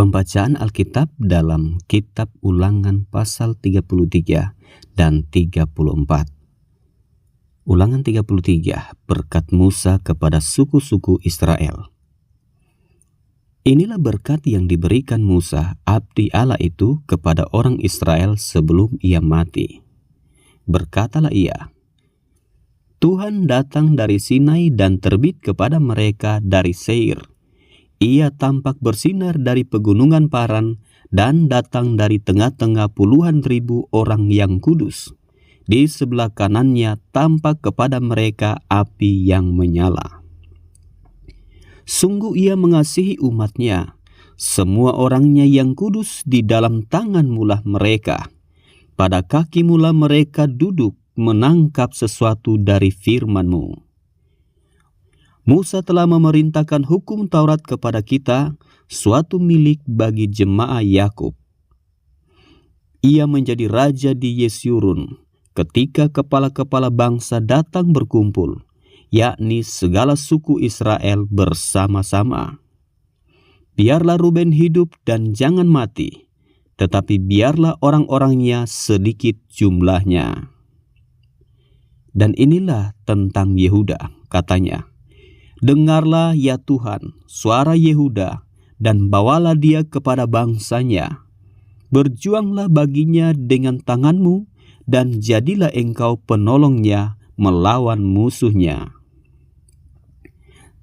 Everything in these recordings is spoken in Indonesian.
Pembacaan Alkitab dalam Kitab Ulangan pasal 33 dan 34. Ulangan 33, berkat Musa kepada suku-suku Israel. Inilah berkat yang diberikan Musa, abdi Allah itu, kepada orang Israel sebelum ia mati. Berkatalah ia, Tuhan datang dari Sinai dan terbit kepada mereka dari Seir. Ia tampak bersinar dari pegunungan Paran dan datang dari tengah-tengah puluhan ribu orang yang kudus. Di sebelah kanannya tampak kepada mereka api yang menyala. Sungguh ia mengasihi umatnya, semua orangnya yang kudus di dalam tangan mula mereka. Pada kaki mula mereka duduk menangkap sesuatu dari firman-Mu. Musa telah memerintahkan hukum Taurat kepada kita, suatu milik bagi jemaah Yakub. Ia menjadi raja di Yesyurun ketika kepala-kepala bangsa datang berkumpul, yakni segala suku Israel bersama-sama. Biarlah Ruben hidup dan jangan mati, tetapi biarlah orang-orangnya sedikit jumlahnya. Dan inilah tentang Yehuda, katanya. Dengarlah ya Tuhan, suara Yehuda, dan bawalah dia kepada bangsanya. Berjuanglah baginya dengan tanganmu, dan jadilah engkau penolongnya melawan musuhnya.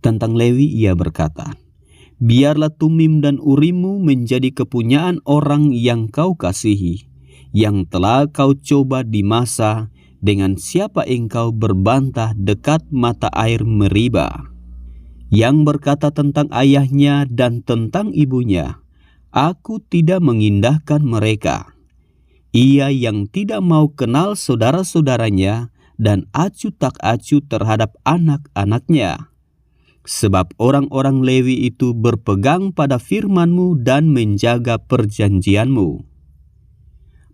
Tentang Lewi ia berkata, biarlah Tumim dan Urimmu menjadi kepunyaan orang yang kau kasihi, yang telah kau coba di masa, dengan siapa engkau berbantah dekat mata air Meriba. Yang berkata tentang ayahnya dan tentang ibunya, aku tidak mengindahkan mereka. Ia yang tidak mau kenal saudara-saudaranya dan acuh tak acuh terhadap anak-anaknya. Sebab orang-orang Lewi itu berpegang pada firman-Mu dan menjaga perjanjian-Mu.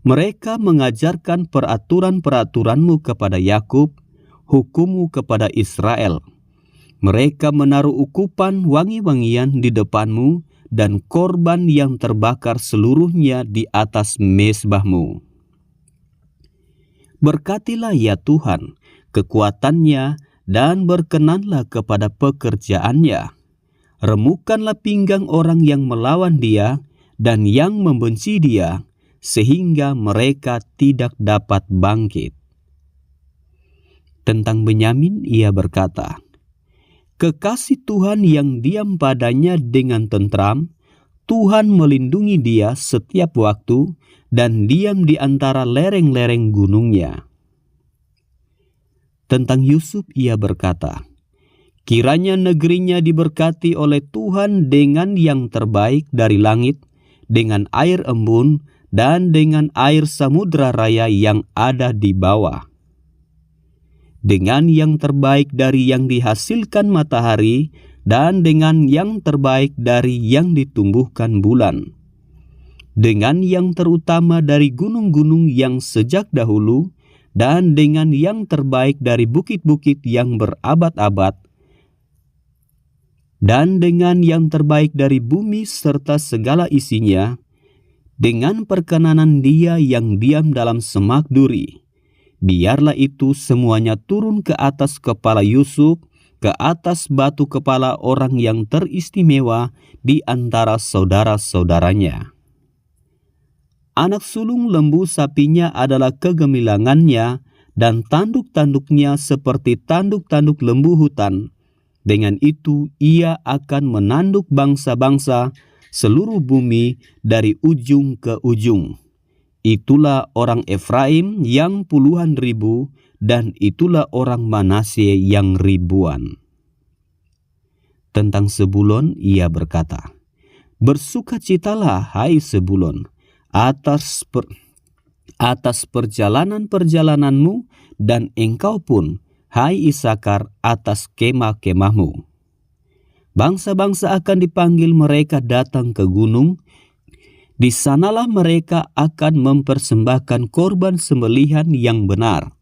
Mereka mengajarkan peraturan-peraturan-Mu kepada Yakub, hukum-Mu kepada Israel. Mereka menaruh ukupan wangi-wangian di depan-Mu dan korban yang terbakar seluruhnya di atas mezbah-Mu. Berkatilah ya Tuhan kekuatannya dan berkenanlah kepada pekerjaannya. Remukkanlah pinggang orang yang melawan dia dan yang membenci dia, sehingga mereka tidak dapat bangkit. Tentang Benyamin ia berkata, kekasih Tuhan yang diam padanya dengan tentram, Tuhan melindungi dia setiap waktu dan diam di antara lereng-lereng gunungnya. Tentang Yusuf ia berkata, kiranya negerinya diberkati oleh Tuhan dengan yang terbaik dari langit, dengan air embun dan dengan air samudra raya yang ada di bawah. Dengan yang terbaik dari yang dihasilkan matahari, dan dengan yang terbaik dari yang ditumbuhkan bulan. Dengan yang terutama dari gunung-gunung yang sejak dahulu, dan dengan yang terbaik dari bukit-bukit yang berabad-abad, dan dengan yang terbaik dari bumi serta segala isinya, dengan perkenanan Dia yang diam dalam semak duri. Biarlah itu semuanya turun ke atas kepala Yusuf, ke atas batu kepala orang yang teristimewa di antara saudara-saudaranya. Anak sulung lembu sapinya adalah kegemilangannya, dan tanduk-tanduknya seperti tanduk-tanduk lembu hutan. Dengan itu ia akan menanduk bangsa-bangsa seluruh bumi dari ujung ke ujung. Itulah orang Efraim yang puluhan ribu, dan itulah orang Manasye yang ribuan. Tentang Zebulon ia berkata, bersukacitalah hai Zebulon atas perjalanan-perjalananmu, dan engkau pun hai Isakar atas kemah-kemahmu. Bangsa-bangsa akan dipanggil mereka datang ke gunung. Di sanalah mereka akan mempersembahkan korban sembelihan yang benar,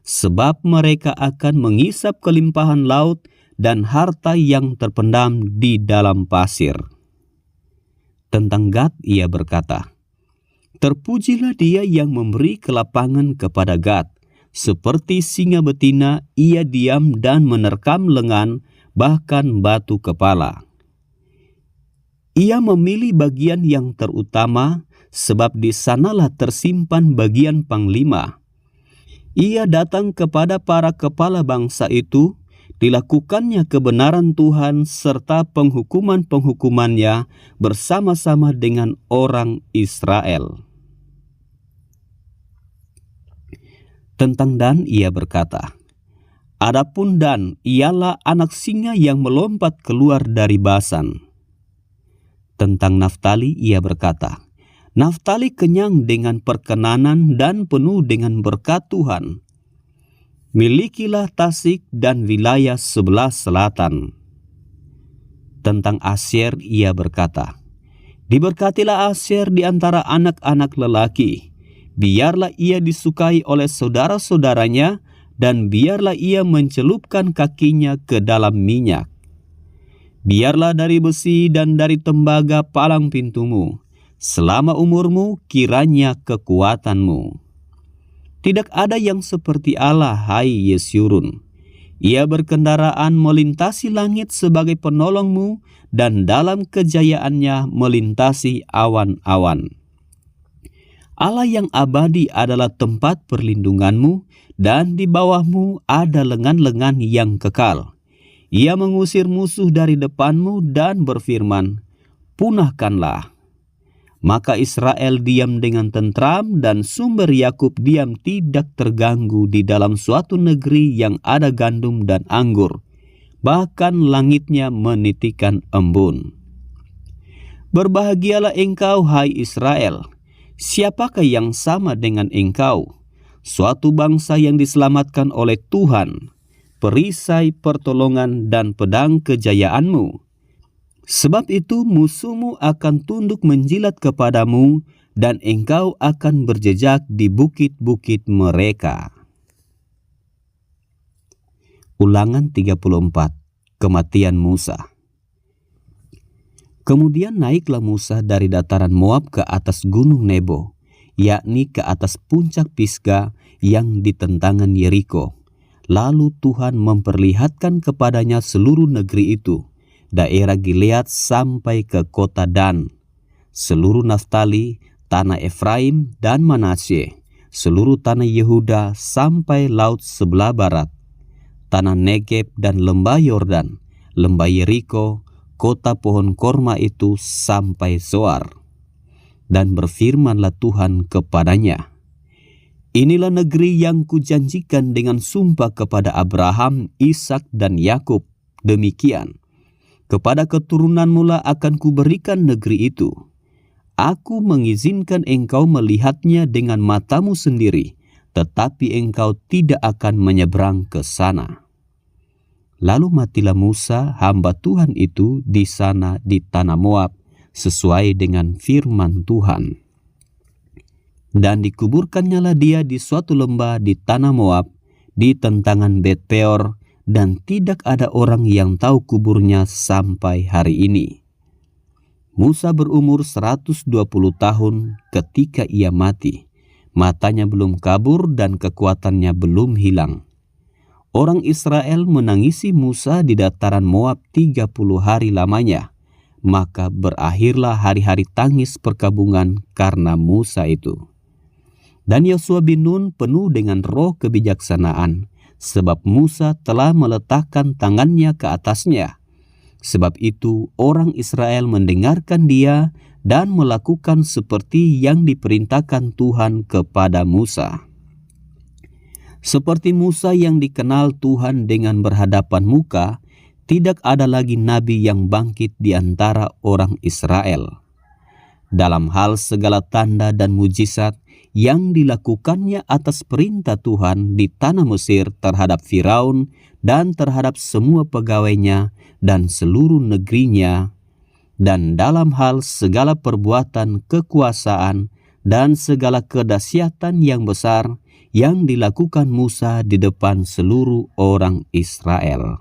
sebab mereka akan mengisap kelimpahan laut dan harta yang terpendam di dalam pasir. Tentang Gad ia berkata, "Terpujilah dia yang memberi kelapangan kepada Gad. Seperti singa betina, ia diam dan menerkam lengan, bahkan batu kepala. Ia memilih bagian yang terutama, sebab di sanalah tersimpan bagian panglima. Ia datang kepada para kepala bangsa itu, dilakukannya kebenaran Tuhan serta penghukuman-penghukumannya bersama-sama dengan orang Israel." Tentang Dan ia berkata, "Adapun Dan ialah anak singa yang melompat keluar dari Basan." Tentang Naftali ia berkata, "Naftali kenyang dengan perkenanan dan penuh dengan berkat Tuhan. Milikilah Tasik dan wilayah sebelah selatan." Tentang Asyer ia berkata, "Diberkatilah Asyer di antara anak-anak lelaki. Biarlah ia disukai oleh saudara-saudaranya, dan biarlah ia mencelupkan kakinya ke dalam minyak. Biarlah dari besi dan dari tembaga palang pintumu. Selama umurmu kiranya kekuatanmu. Tidak ada yang seperti Allah, hai Yesyurun. Ia berkendaraan melintasi langit sebagai penolongmu, dan dalam kejayaannya melintasi awan-awan. Allah yang abadi adalah tempat perlindunganmu, dan di bawahmu ada lengan-lengan yang kekal. Ia mengusir musuh dari depanmu dan berfirman, "Punahkanlah." Maka Israel diam dengan tentram, dan sumber Yakub diam tidak terganggu di dalam suatu negeri yang ada gandum dan anggur, bahkan langitnya menitikan embun. Berbahagialah engkau, hai Israel. Siapakah yang sama dengan engkau? Suatu bangsa yang diselamatkan oleh Tuhan, perisai pertolongan dan pedang kejayaanmu. Sebab itu musuhmu akan tunduk menjilat kepadamu, dan engkau akan berjejak di bukit-bukit mereka. Ulangan 34. Kematian Musa. Kemudian naiklah Musa dari dataran Moab ke atas gunung Nebo, yakni ke atas puncak Pisga yang di tentangan Yeriko. Lalu Tuhan memperlihatkan kepadanya seluruh negeri itu, daerah Gilead sampai ke kota Dan, seluruh Naftali, tanah Efraim dan Manasye, seluruh tanah Yehuda sampai laut sebelah barat, tanah Negeb dan lembah Yordan, lembah Yeriko, kota pohon korma itu sampai Zoar. Dan berfirmanlah Tuhan kepadanya, "Inilah negeri yang kujanjikan dengan sumpah kepada Abraham, Ishak dan Yakub. Demikian, kepada keturunanmu lah akan kuberikan negeri itu. Aku mengizinkan engkau melihatnya dengan matamu sendiri, tetapi engkau tidak akan menyeberang ke sana." Lalu matilah Musa, hamba Tuhan itu, di sana di tanah Moab, sesuai dengan firman Tuhan. Dan dikuburkannyalah dia di suatu lembah di tanah Moab, di tentangan Bet Peor, dan tidak ada orang yang tahu kuburnya sampai hari ini. Musa berumur 120 tahun ketika ia mati. Matanya belum kabur dan kekuatannya belum hilang. Orang Israel menangisi Musa di dataran Moab 30 hari lamanya. Maka berakhirlah hari-hari tangis perkabungan karena Musa itu. Dan Yosua bin Nun penuh dengan roh kebijaksanaan, sebab Musa telah meletakkan tangannya ke atasnya. Sebab itu orang Israel mendengarkan dia dan melakukan seperti yang diperintahkan Tuhan kepada Musa. Seperti Musa yang dikenal Tuhan dengan berhadapan muka, tidak ada lagi nabi yang bangkit di antara orang Israel. Dalam hal segala tanda dan mujizat yang dilakukannya atas perintah Tuhan di tanah Mesir terhadap Firaun dan terhadap semua pegawainya dan seluruh negerinya, dan dalam hal segala perbuatan kekuasaan dan segala kedahsyatan yang besar yang dilakukan Musa di depan seluruh orang Israel.